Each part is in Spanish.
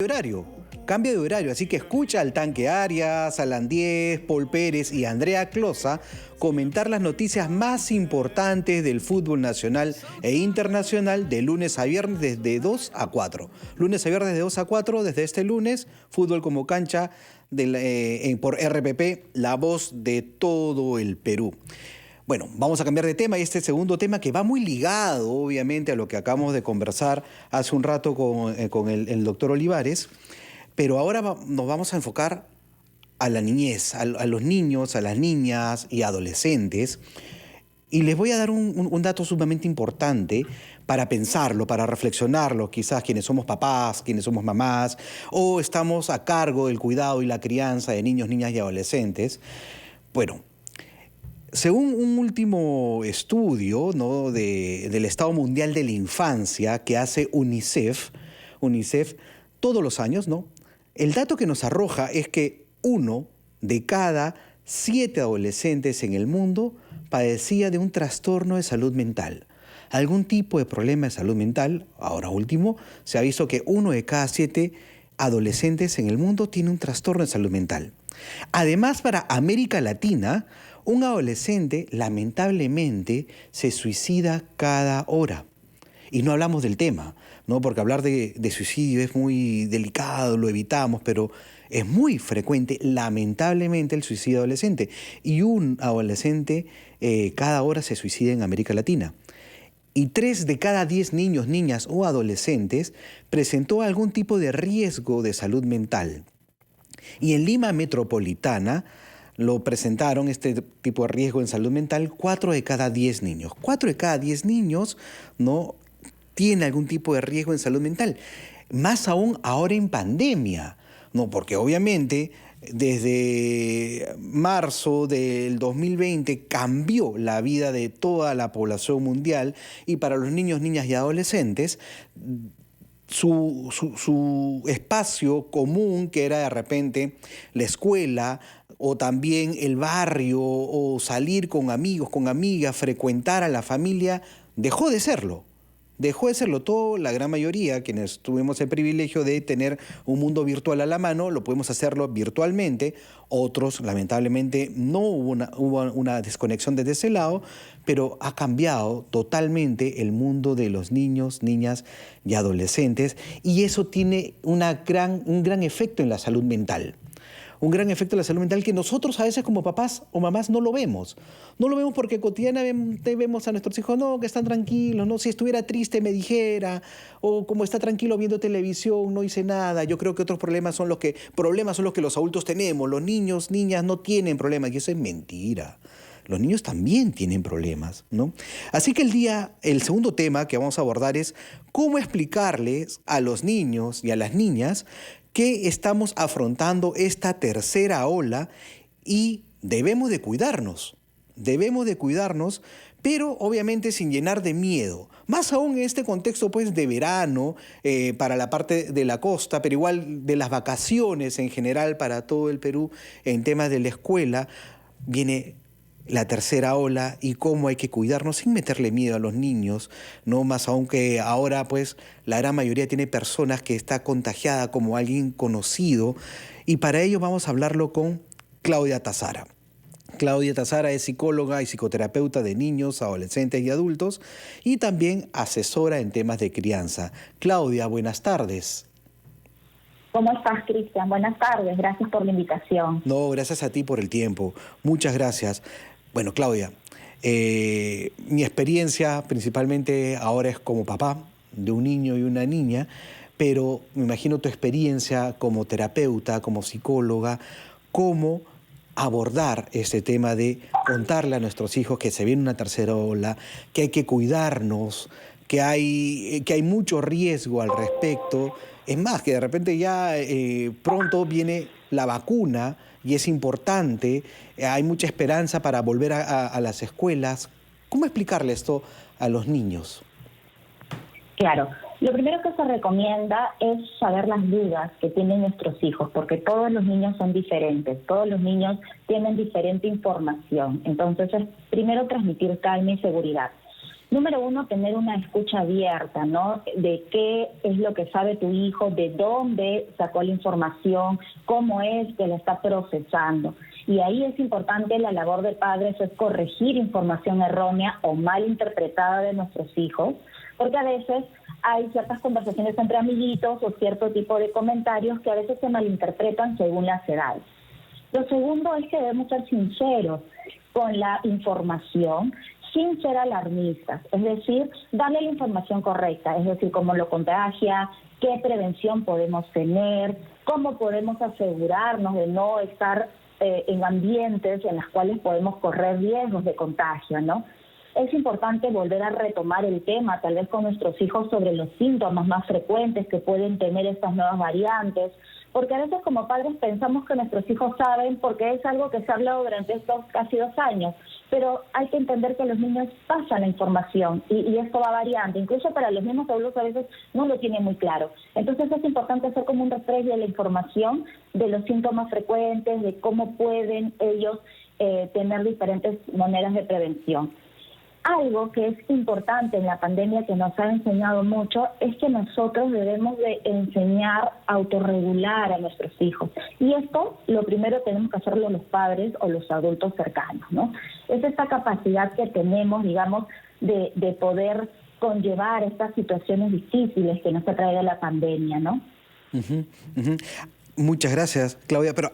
Horario, cambia de horario, así que escucha al Tanque Arias, Alan Diez, Paul Pérez y Andrea Closa comentar las noticias más importantes del fútbol nacional e internacional de lunes a viernes desde 2 a 4. Lunes a viernes de 2 a 4, desde este lunes, fútbol como cancha por RPP, la voz de todo el Perú. Bueno, vamos a cambiar de tema y este segundo tema que va muy ligado, obviamente, a lo que acabamos de conversar hace un rato con el doctor Olivares, pero ahora nos vamos a enfocar a la niñez, a los niños, a las niñas y adolescentes. Y les voy a dar un dato sumamente importante para pensarlo, para reflexionarlo, quizás quienes somos papás, quienes somos mamás, o estamos a cargo del cuidado y la crianza de niños, niñas y adolescentes. Bueno, según un último estudio, ¿no?, del Estado Mundial de la Infancia que hace UNICEF todos los años, ¿no?, el dato que nos arroja es que 1 de cada 7 adolescentes en el mundo padecía de un trastorno de salud mental. Algún tipo de problema de salud mental. Ahora último, se ha visto que 1 de cada 7 adolescentes en el mundo tiene un trastorno de salud mental. Además, para América Latina, un adolescente lamentablemente se suicida cada hora. Y no hablamos del tema, ¿no?, porque hablar de suicidio es muy delicado, lo evitamos, pero es muy frecuente, lamentablemente, el suicidio adolescente. Y un adolescente cada hora se suicida en América Latina. Y 3 de cada 10 niños, niñas o adolescentes presentó algún tipo de riesgo de salud mental. Y en Lima Metropolitana lo presentaron, este tipo de riesgo en salud mental, 4 de cada 10 niños. 4 de cada 10 niños no tiene algún tipo de riesgo en salud mental. Más aún ahora en pandemia, ¿no? Porque obviamente desde marzo del 2020 cambió la vida de toda la población mundial y para los niños, niñas y adolescentes, su espacio común, que era de repente la escuela o también el barrio o salir con amigos, con amigas, frecuentar a la familia, dejó de serlo. Dejó de serlo todo, la gran mayoría, quienes tuvimos el privilegio de tener un mundo virtual a la mano, lo podemos hacerlo virtualmente. Otros, lamentablemente, no hubo una desconexión desde ese lado, pero ha cambiado totalmente el mundo de los niños, niñas y adolescentes, y eso tiene un gran efecto en la salud mental. Un gran efecto en la salud mental que nosotros a veces como papás o mamás no lo vemos. No lo vemos porque cotidianamente vemos a nuestros hijos, no, que están tranquilos, no, si estuviera triste me dijera, o como está tranquilo viendo televisión, no hice nada. Yo creo que otros problemas son los que los adultos tenemos. Los niños, niñas no tienen problemas, y eso es mentira. Los niños también tienen problemas, ¿no? Así que el segundo tema que vamos a abordar es cómo explicarles a los niños y a las niñas que estamos afrontando esta tercera ola y debemos de cuidarnos, pero obviamente sin llenar de miedo. Más aún en este contexto pues de verano para la parte de la costa, pero igual de las vacaciones en general para todo el Perú en temas de la escuela, viene la tercera ola y cómo hay que cuidarnos sin meterle miedo a los niños, ¿no? Más aún que ahora pues la gran mayoría tiene personas que está contagiada como alguien conocido, y para ello vamos a hablarlo con Claudia Tazara. Claudia Tazara es psicóloga y psicoterapeuta de niños, adolescentes y adultos y también asesora en temas de crianza. Claudia, buenas tardes. ¿Cómo estás, Cristian? Buenas tardes, gracias por la invitación. No, gracias a ti por el tiempo. Muchas gracias. Bueno, Claudia, mi experiencia principalmente ahora es como papá de un niño y una niña, pero me imagino tu experiencia como terapeuta, como psicóloga, cómo abordar este tema de contarle a nuestros hijos que se viene una tercera ola, que hay que cuidarnos, que hay mucho riesgo al respecto. Es más, que de repente ya pronto viene la vacuna y es importante, hay mucha esperanza para volver a las escuelas. ¿Cómo explicarle esto a los niños? Claro, lo primero que se recomienda es saber las dudas que tienen nuestros hijos, porque todos los niños son diferentes, todos los niños tienen diferente información. Entonces es primero transmitir calma y seguridad. Número uno, tener una escucha abierta, ¿no? De qué es lo que sabe tu hijo, de dónde sacó la información, cómo es que la está procesando. Y ahí es importante la labor de padres, es corregir información errónea o mal interpretada de nuestros hijos, porque a veces hay ciertas conversaciones entre amiguitos o cierto tipo de comentarios que a veces se malinterpretan según las edades. Lo segundo es que debemos ser sinceros con la información, sin ser alarmistas, es decir, darle la información correcta, es decir, cómo lo contagia, qué prevención podemos tener, cómo podemos asegurarnos de no estar en ambientes en los cuales podemos correr riesgos de contagio, ¿no? Es importante volver a retomar el tema, tal vez con nuestros hijos, sobre los síntomas más frecuentes que pueden tener estas nuevas variantes, porque a veces como padres pensamos que nuestros hijos saben porque es algo que se ha hablado durante estos casi 2 años, pero hay que entender que los niños pasan la información y esto va variando, incluso para los mismos adultos a veces no lo tienen muy claro. Entonces es importante hacer como un refresh de la información, de los síntomas frecuentes, de cómo pueden ellos tener diferentes maneras de prevención. Algo que es importante en la pandemia, que nos ha enseñado mucho, es que nosotros debemos de enseñar a autorregular a nuestros hijos. Y esto, lo primero tenemos que hacerlo los padres o los adultos cercanos, ¿no? Es esta capacidad que tenemos, digamos, de poder conllevar estas situaciones difíciles que nos ha traído la pandemia, ¿no? Ujú, ujú. Muchas gracias, Claudia, pero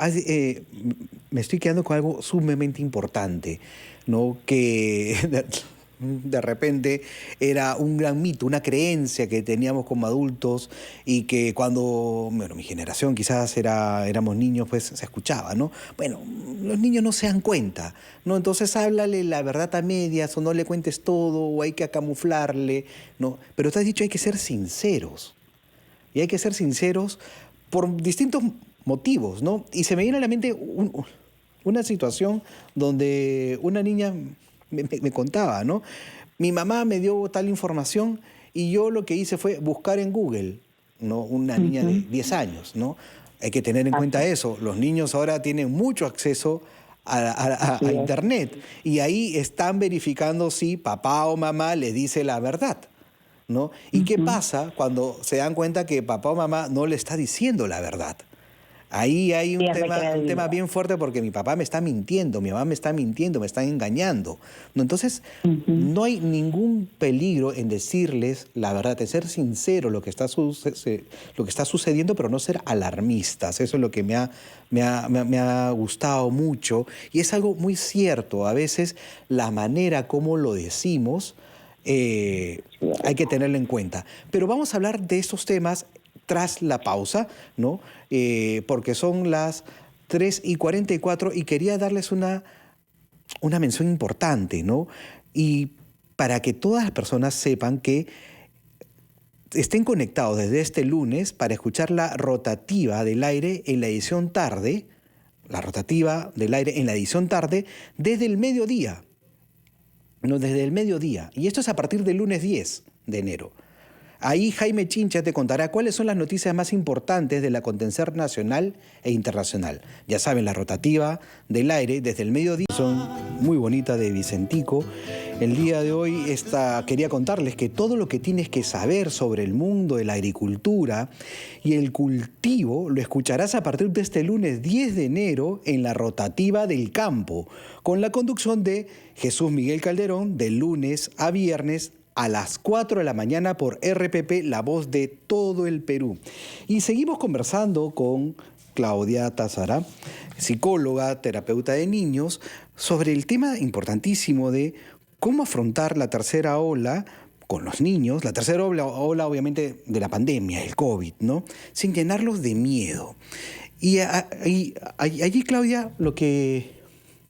me estoy quedando con algo sumamente importante, ¿no? Que de repente era un gran mito, una creencia que teníamos como adultos y que cuando, bueno, mi generación quizás éramos niños, pues se escuchaba, ¿no? Bueno, los niños no se dan cuenta, ¿no? Entonces háblale la verdad a medias o no le cuentes todo o hay que camuflarle, ¿no? Pero tú has dicho hay que ser sinceros. Y hay que ser sinceros por distintos motivos, ¿no? Y se me viene a la mente una situación donde una niña me contaba, ¿no? Mi mamá me dio tal información y yo lo que hice fue buscar en Google, ¿no? Una niña de 10 años, ¿no? Hay que tener en cuenta eso. Los niños ahora tienen mucho acceso a Internet y ahí están verificando si papá o mamá les dice la verdad, ¿no? ¿Y qué pasa cuando se dan cuenta que papá o mamá no le está diciendo la verdad? Ahí hay un tema bien fuerte porque mi papá me está mintiendo, mi mamá me está mintiendo, me están engañando, ¿no? Entonces, no hay ningún peligro en decirles la verdad, en ser sincero lo que está sucediendo, pero no ser alarmistas. Eso es lo que me ha gustado mucho y es algo muy cierto. A veces la manera como lo decimos hay que tenerlo en cuenta. Pero vamos a hablar de estos temas tras la pausa, ¿no? Porque son las 3:44 y quería darles una mención importante, ¿no? Y para que todas las personas sepan que estén conectados desde este lunes para escuchar la rotativa del aire en la edición tarde, desde el mediodía, ¿no? Desde el mediodía. Y esto es a partir del lunes 10 de enero. Ahí Jaime Chincha te contará cuáles son las noticias más importantes del acontecer nacional e internacional. Ya saben, la rotativa del aire desde el mediodía son muy bonitas de Vicentico. El día de hoy quería contarles que todo lo que tienes que saber sobre el mundo de la agricultura y el cultivo lo escucharás a partir de este lunes 10 de enero en la rotativa del campo, con la conducción de Jesús Miguel Calderón de lunes a viernes a las 4 de la mañana por RPP, la voz de todo el Perú. Y seguimos conversando con Claudia Tazara, psicóloga, terapeuta de niños, sobre el tema importantísimo de cómo afrontar la tercera ola con los niños, la tercera ola obviamente de la pandemia, el COVID, ¿no? Sin llenarlos de miedo. Y allí, Claudia, lo que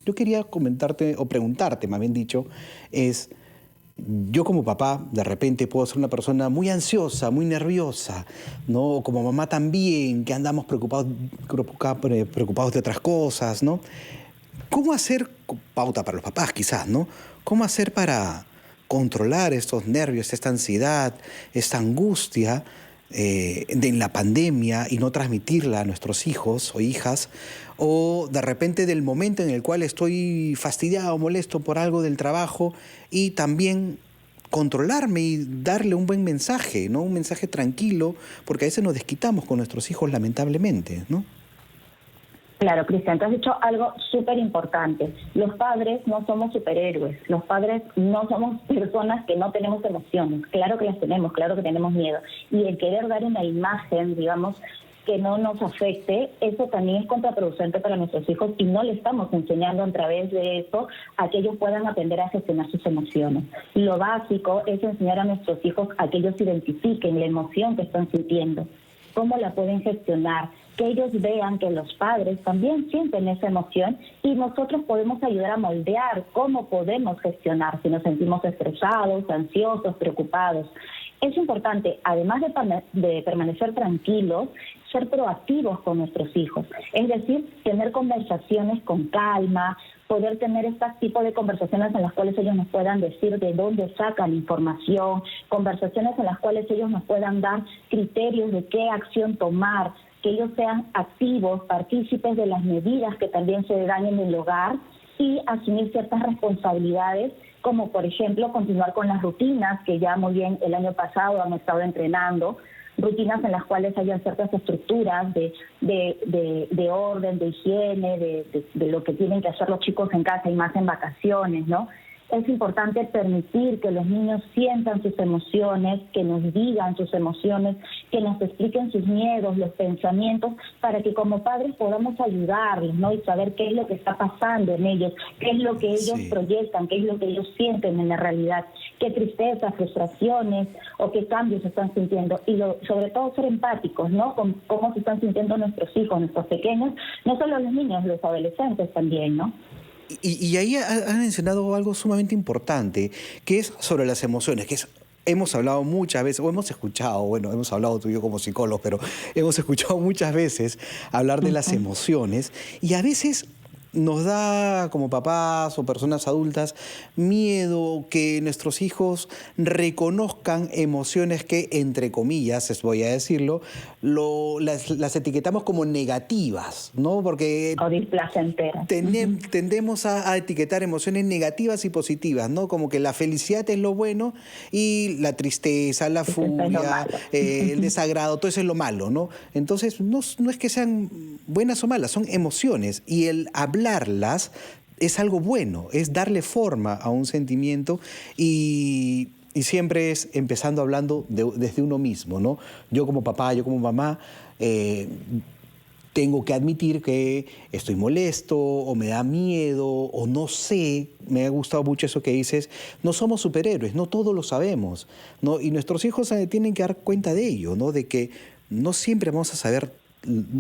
yo quería comentarte, o preguntarte, más bien dicho, es: yo como papá, de repente puedo ser una persona muy ansiosa, muy nerviosa, ¿no? O como mamá también, que andamos preocupados de otras cosas, ¿no? ¿Cómo hacer, pauta para los papás quizás, ¿no? ¿Cómo hacer para controlar estos nervios, esta ansiedad, esta angustia de la pandemia y no transmitirla a nuestros hijos o hijas? O de repente del momento en el cual estoy fastidiado, molesto por algo del trabajo y también controlarme y darle un buen mensaje, ¿no? Un mensaje tranquilo, porque a veces nos desquitamos con nuestros hijos lamentablemente, ¿no? Claro, Cristian, tú has dicho algo súper importante. Los padres no somos superhéroes, los padres no somos personas que no tenemos emociones. Claro que las tenemos, claro que tenemos miedo. Y el querer dar una imagen, digamos, que no nos afecte, eso también es contraproducente para nuestros hijos y no le estamos enseñando a través de eso a que ellos puedan aprender a gestionar sus emociones. Lo básico es enseñar a nuestros hijos a que ellos identifiquen la emoción que están sintiendo, cómo la pueden gestionar, que ellos vean que los padres también sienten esa emoción y nosotros podemos ayudar a moldear cómo podemos gestionar si nos sentimos estresados, ansiosos, preocupados. Es importante, además de permanecer tranquilos, ser proactivos con nuestros hijos, es decir, tener conversaciones con calma, poder tener este tipo de conversaciones en las cuales ellos nos puedan decir de dónde sacan información, conversaciones en las cuales ellos nos puedan dar criterios de qué acción tomar, que ellos sean activos, partícipes de las medidas que también se dan en el hogar y asumir ciertas responsabilidades, como por ejemplo continuar con las rutinas que ya muy bien el año pasado han estado entrenando, rutinas en las cuales hayan ciertas estructuras de orden, de higiene, de lo que tienen que hacer los chicos en casa y más en vacaciones, ¿no? Es importante permitir que los niños sientan sus emociones, que nos digan sus emociones, que nos expliquen sus miedos, los pensamientos, para que como padres podamos ayudarles, ¿no? Y saber qué es lo que está pasando en ellos, qué es lo que ellos proyectan, qué es lo que ellos sienten en la realidad, qué tristeza, frustraciones o qué cambios están sintiendo. Y sobre todo ser empáticos, ¿no? Con cómo se están sintiendo nuestros hijos, nuestros pequeños, no solo los niños, los adolescentes también, ¿no? Y ahí has mencionado algo sumamente importante, que es sobre las emociones, que es, hemos hablado muchas veces, o hemos escuchado, bueno, hemos hablado tú y yo como psicólogos, pero hemos escuchado muchas veces hablar de las emociones y a veces nos da, como papás o personas adultas, miedo que nuestros hijos reconozcan emociones que, entre comillas, voy a decirlo, las etiquetamos como negativas, ¿no? Porque o displacenteras. Tendemos a etiquetar emociones negativas y positivas, ¿no? Como que la felicidad es lo bueno y la tristeza, la furia, el desagrado, todo eso es lo malo, ¿no? Entonces, no es que sean buenas o malas, son emociones y el hablarlas es algo bueno, es darle forma a un sentimiento y siempre es empezando hablando desde uno mismo, ¿no? Yo como papá, yo como mamá, tengo que admitir que estoy molesto o me da miedo o no sé, me ha gustado mucho eso que dices, no somos superhéroes, no todos lo sabemos, ¿no? Y nuestros hijos tienen que dar cuenta de ello, ¿no? De que no siempre vamos a saber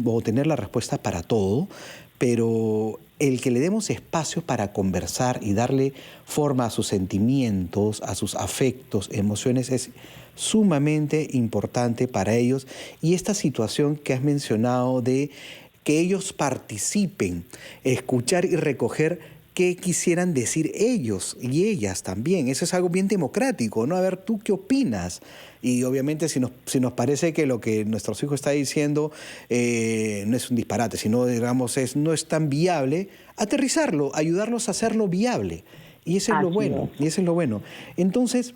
o tener la respuesta para todo, pero el que le demos espacio para conversar y darle forma a sus sentimientos, a sus afectos, emociones, es sumamente importante para ellos. Y esta situación que has mencionado de que ellos participen, escuchar y recoger qué quisieran decir ellos y ellas también. Eso es algo bien democrático, ¿no? A ver, ¿tú qué opinas? Y obviamente si nos parece que lo que nuestros hijos están diciendo no es un disparate, sino, digamos, no es tan viable, aterrizarlo, ayudarlos a hacerlo viable. Y eso es lo bueno, y eso es lo bueno. Entonces,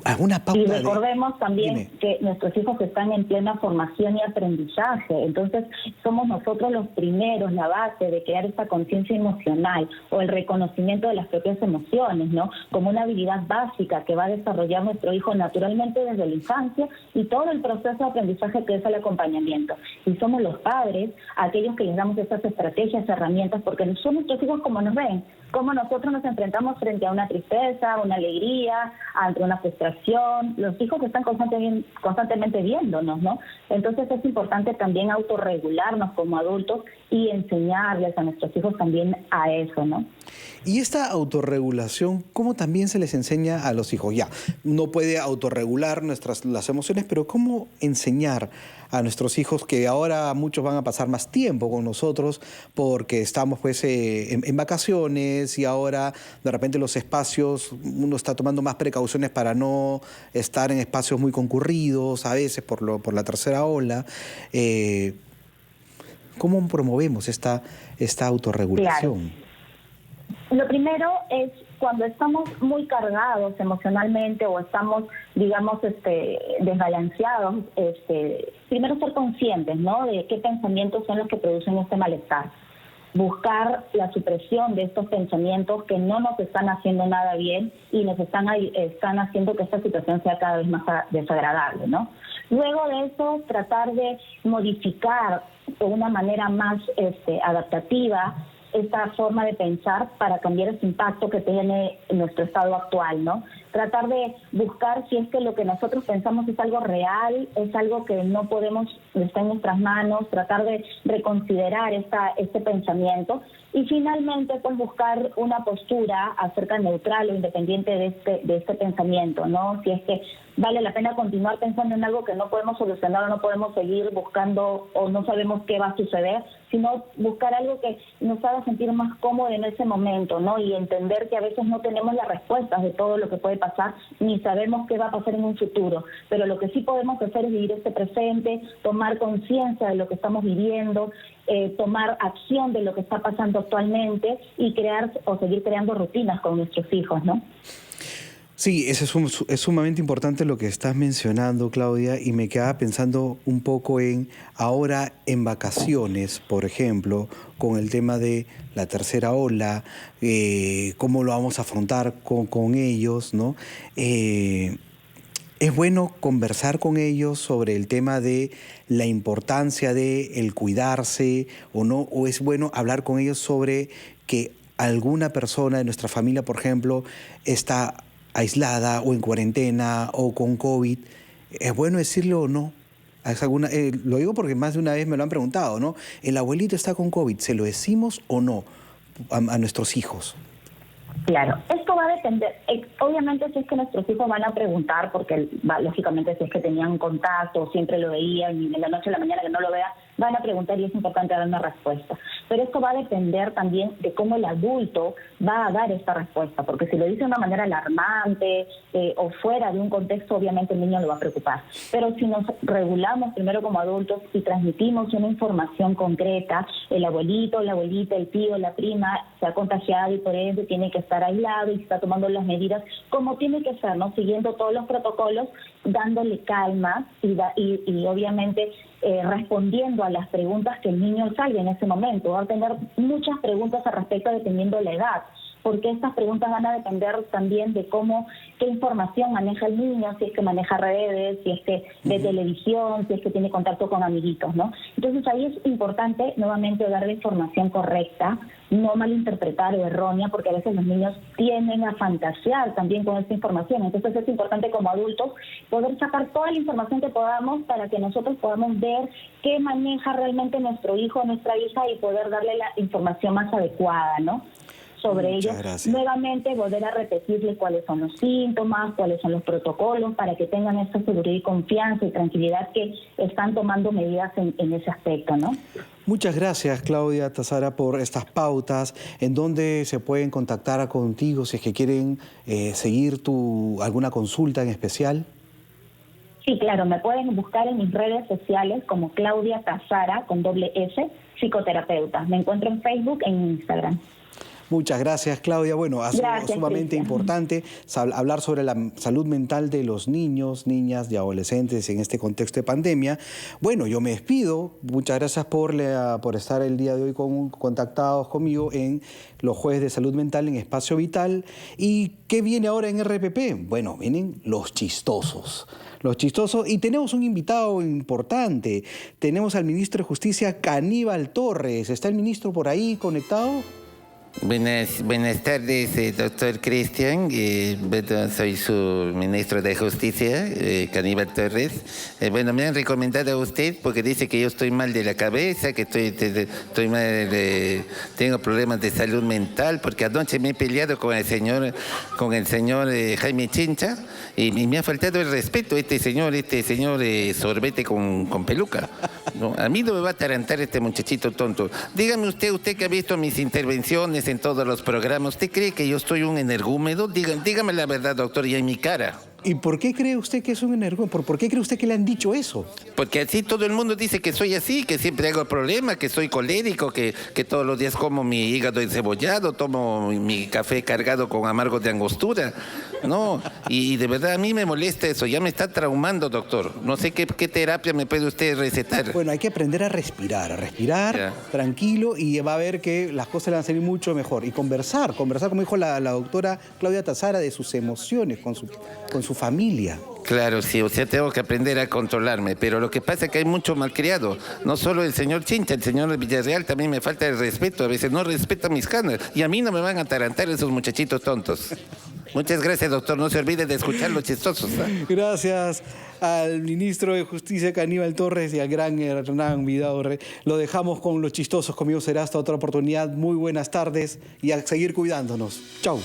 ¿alguna pauta? Y recordemos también que nuestros hijos están en plena formación y aprendizaje, entonces somos nosotros los primeros, la base de crear esta conciencia emocional o el reconocimiento de las propias emociones, ¿no? Como una habilidad básica que va a desarrollar nuestro hijo naturalmente desde la infancia y todo el proceso de aprendizaje que es el acompañamiento. Y somos los padres aquellos que les damos esas estrategias, herramientas, porque son nuestros hijos como nos ven, cómo nosotros nos enfrentamos frente a una tristeza, una alegría, ante una frustración. Los hijos están constantemente viéndonos, ¿no? Entonces es importante también autorregularnos como adultos y enseñarles a nuestros hijos también a eso, ¿no? Y esta autorregulación, ¿cómo también se les enseña a los hijos? Ya, no puede autorregular las emociones, pero ¿cómo enseñar a nuestros hijos que ahora muchos van a pasar más tiempo con nosotros porque estamos pues en vacaciones y ahora de repente los espacios, uno está tomando más precauciones para no estar en espacios muy concurridos, a veces por la tercera ola? ¿Cómo promovemos esta autorregulación? Claro. Lo primero es cuando estamos muy cargados emocionalmente o estamos, digamos, desbalanceados, primero ser conscientes, ¿no?, de qué pensamientos son los que producen este malestar. Buscar la supresión de estos pensamientos que no nos están haciendo nada bien y nos están haciendo que esta situación sea cada vez más desagradable, ¿no? Luego de eso, tratar de modificar de una manera más adaptativa esta forma de pensar para cambiar ese impacto que tiene nuestro estado actual, ¿no? Tratar de buscar si es que lo que nosotros pensamos es algo real, es algo que no podemos, está en nuestras manos, tratar de reconsiderar este pensamiento y finalmente pues buscar una postura acerca neutral o independiente de este pensamiento, ¿no? Si es que vale la pena continuar pensando en algo que no podemos solucionar o no podemos seguir buscando o no sabemos qué va a suceder, sino buscar algo que nos haga sentir más cómodo en ese momento, ¿no? Y entender que a veces no tenemos las respuestas de todo lo que puede pasar, ni sabemos qué va a pasar en un futuro, pero lo que sí podemos hacer es vivir este presente, tomar conciencia de lo que estamos viviendo, tomar acción de lo que está pasando actualmente y crear o seguir creando rutinas con nuestros hijos, ¿no? Sí, eso es sumamente importante lo que estás mencionando, Claudia, y me quedaba pensando un poco en ahora en vacaciones, por ejemplo, con el tema de la tercera ola, cómo lo vamos a afrontar con ellos, ¿no? Es bueno conversar con ellos sobre el tema de la importancia de el cuidarse o no, o es bueno hablar con ellos sobre que alguna persona de nuestra familia, por ejemplo, está aislada o en cuarentena o con COVID. ¿Es bueno decirlo o no? Lo digo porque más de una vez me lo han preguntado, ¿no? El abuelito está con COVID, ¿se lo decimos o no a nuestros hijos? Claro, esto va a depender, obviamente si es que nuestros hijos van a preguntar, porque lógicamente si es que tenían contacto, siempre lo veían y de la noche a la mañana que no lo vea, van a preguntar y es importante dar una respuesta. Pero esto va a depender también de cómo el adulto va a dar esta respuesta, porque si lo dice de una manera alarmante o fuera de un contexto, obviamente el niño lo va a preocupar. Pero si nos regulamos primero como adultos y transmitimos una información concreta, el abuelito, la abuelita, el tío, la prima se ha contagiado y por ende tiene que estar aislado y está tomando las medidas como tiene que ser, ¿no? Siguiendo todos los protocolos, dándole calma y obviamente respondiendo a las preguntas que el niño salga en ese momento. Va a tener muchas preguntas al respecto dependiendo de la edad, porque estas preguntas van a depender también de qué información maneja el niño, si es que maneja redes, si es que ve televisión, si es que tiene contacto con amiguitos, ¿no? Entonces ahí es importante nuevamente dar la información correcta, no malinterpretar o errónea, porque a veces los niños tienden a fantasear también con esta información. Entonces es importante como adultos poder sacar toda la información que podamos para que nosotros podamos ver qué maneja realmente nuestro hijo o nuestra hija y poder darle la información más adecuada, ¿no? Sobre ellos, nuevamente volver a repetirles cuáles son los síntomas, cuáles son los protocolos, para que tengan esa seguridad y confianza y tranquilidad que están tomando medidas en ese aspecto, ¿no? Muchas gracias, Claudia Tazara, por estas pautas. ¿En dónde se pueden contactar contigo si es que quieren seguir alguna consulta en especial? Sí, claro, me pueden buscar en mis redes sociales como Claudia Tazara, con doble S, psicoterapeuta. Me encuentro en Facebook e en Instagram. Muchas gracias, Claudia. Bueno, ha sido sumamente importante hablar sobre la salud mental de los niños, niñas y adolescentes en este contexto de pandemia. Bueno, yo me despido. Muchas gracias por estar el día de hoy contactados conmigo en los jueves de salud mental en Espacio Vital. ¿Y qué viene ahora en RPP? Bueno, vienen los chistosos. Los chistosos, y tenemos un invitado importante. Tenemos al ministro de Justicia, Caníbal Torres. ¿Está el ministro por ahí conectado? Buenas tardes, doctor Cristian. Soy su ministro de Justicia, Caníbal Torres. Bueno, me han recomendado a usted porque dice que yo estoy mal de la cabeza, que estoy mal, tengo problemas de salud mental, porque anoche me he peleado con el señor Jaime Chincha y me ha faltado el respeto este señor sorbete con peluca. No, a mí no me va a atarantar este muchachito tonto. Dígame usted que ha visto mis intervenciones en todos los programas, ¿usted cree que yo soy un energúmedo? Dígame la verdad, doctor, y en mi cara. ¿Y por qué cree usted que es un energúmeno? ¿Por qué cree usted que le han dicho eso? Porque así todo el mundo dice que soy así, que siempre hago problemas, que soy colérico, que todos los días como mi hígado encebollado, tomo mi café cargado con amargos de angostura. No, y de verdad a mí me molesta eso, ya me está traumando, doctor. No sé qué terapia me puede usted recetar. Bueno, hay que aprender a respirar tranquilo, y va a ver que las cosas le van a salir mucho mejor. Y conversar, como dijo la doctora Claudia Tazara, de sus emociones con su familia. Claro, sí, o sea, tengo que aprender a controlarme, pero lo que pasa es que hay mucho malcriado. No solo el señor Chincha, el señor Villarreal también me falta el respeto. A veces no respeta mis canas y a mí no me van a atarantar esos muchachitos tontos. Muchas gracias, doctor. No se olvide de escuchar los chistosos. Gracias al ministro de Justicia, Caníbal Torres, y al gran Hernán Vidaurre. Lo dejamos con los chistosos. Conmigo será hasta otra oportunidad. Muy buenas tardes y a seguir cuidándonos. Chau.